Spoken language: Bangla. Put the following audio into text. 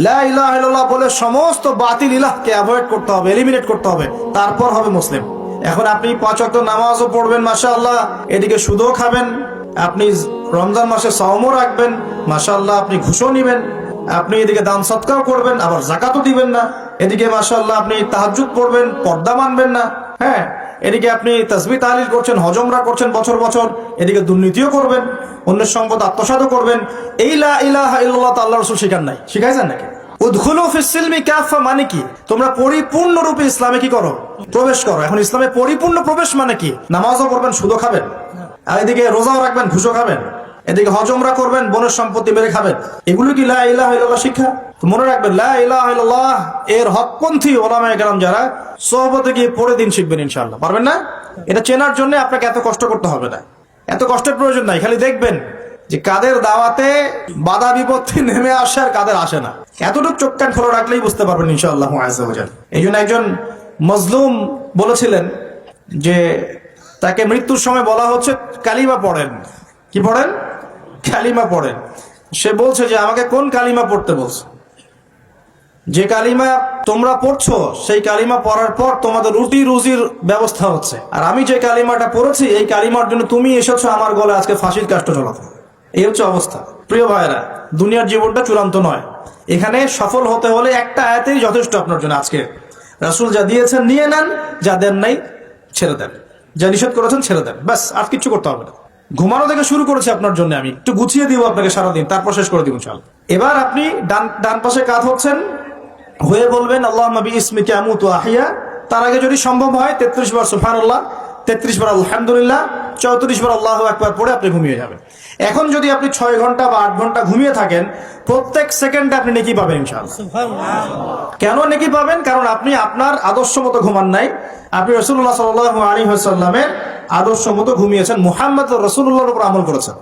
লা ইলাহা ইল্লাল্লাহ বলে সমস্ত বাতিল ইলাহকে অ্যাভয়েড করতে হবে, এলিমিনেট করতে হবে, তারপর হবে মুসলিম। এখন আপনি 5 ওয়াক্ত নামাজও পড়বেন মাশাআল্লাহ, এদিকে সুদও খাবেন, আপনি রমজান মাসে সাওমও রাখবেন মাশাআল্লাহ, আপনি ঘুষও নিবেন, আপনি এদিকে দান সদকাও করবেন, আবার যাকাতও দিবেন না, এদিকে মাশাআল্লাহ আপনি তাহাজ্জুদ পড়বেন, পর্দা মানবেন না, হ্যাঁ, এদিকে আপনি তাসবিহ তাহলিল করছেন, হজমরা করছেন বছর বছর, এদিকে দুর্নীতিও করবেন, অন্যের সম্পদ আত্মসাৎও করবেন। এই লা ইলাহা ইল্লাল্লাহ তো আল্লাহর রাসূল শিখান নাই, শিখাইছেন নাকি? উদখুলু ফিস সিলমি কাফা মানে কি? তোমরা পরিপূর্ণরূপে ইসলামে কি করো? প্রবেশ করো। এখন ইসলামে পরিপূর্ণ প্রবেশ মানে কি? নামাজও পড়বেন, সুদও খাবেন, আর এদিকে রোজাও রাখবেন, ঘুষও খাবেন, এদিকে হজমরা করবেন, বনের সম্পত্তি মেরে খাবেন। এগুলো কি লা ইলাহা ইল্লাল্লাহ শিক্ষা? তো মনে রাখবেন, লা ইলাহা ইল্লাল্লাহ এর হকপন্থী ওলামায়ে কেরাম যারা, সোহবতে গিয়ে পড়ে দিন শিখবেন ইনশাআল্লাহ। পারবেন না? এটা চেনার জন্য আপনাকে এত কষ্ট করতে হবে না, এত কষ্টের প্রয়োজন নাই। খালি দেখবেন যে কাদের দাওয়াতে বাধা বিপত্তি নেমে আসে আর কাদের আসে না। এতটুকু চোখ কান খোলা রাখলেই বুঝতে পারবেন ইনশাআল্লাহ আযজা ওয়া জাল। এই জন্য একজন মজলুম বলেছিলেন যে তাকে মৃত্যুর সময় বলা হচ্ছে কালিমা পড়েন। কি পড়েন? কালিমা পড়েন। সে বলছে যে আমাকে কোন কালিমা পড়তে বলছে? যে কালিমা তোমরা পড়ছো সেই কালিমা পড়ার পর তোমাদের রুটি রুজির ব্যবস্থা হচ্ছে, আর আমি যে কালিমাটা পড়েছি এই কালিমার জন্য তুমি এসেছো আমার গলায় আজকে ফাঁসির কাষ্ঠ জ্বলাতে। এই হচ্ছে অবস্থা। প্রিয় ভাইরা, দুনিয়ার জীবনটা চূড়ান্ত নয়। এখানে সফল হতে হলে একটা আয়াতেই যথেষ্ট আপনার জন্য। আজকে রাসূল যা দিয়েছেন নিয়ে নেন, যা দেন নাই ছেড়ে দেন, যা নিষেধ করেছেন ছেড়ে দেন, ব্যাস, আর কিচ্ছু করতে হবে না। ঘুমানো থেকে শুরু করেছি আপনার জন্য, আমি একটু গুছিয়ে দিব আপনাকে সারাদিন, তারপর শেষ করে দিব ইনশাআল্লাহ। এবার আপনি ডান পাশে কাত হচ্ছেন, হয়ে বলবেন আল্লাহুম্মা বিইসমিকা আমুতু ওয়া আহইয়া। তার আগে যদি সম্ভব হয় 33 বার সুবহানাল্লাহ, 33 বার আলহামদুলিল্লাহ, 34 বার আল্লাহু আকবার পড়ে আপনি ঘুমিয়ে যাবেন। এখন যদি আপনি 6 ঘন্টা বা 8 ঘন্টা ঘুমিয়ে থাকেন, প্রত্যেক সেকেন্ডে আপনি নেকি পাবেন ইনশাআল্লাহ। কেন নেকি পাবেন? কারণ আপনি আপনার আদর্শ মতো ঘুমান নাই, আপনি রাসূলুল্লাহ সাল্লাল্লাহু আলাইহি ওয়াসাল্লামের আদর্শ মতো ঘুমিয়েছেন, মুহাম্মদ রাসূলুল্লাহর উপর আমল করেছেন।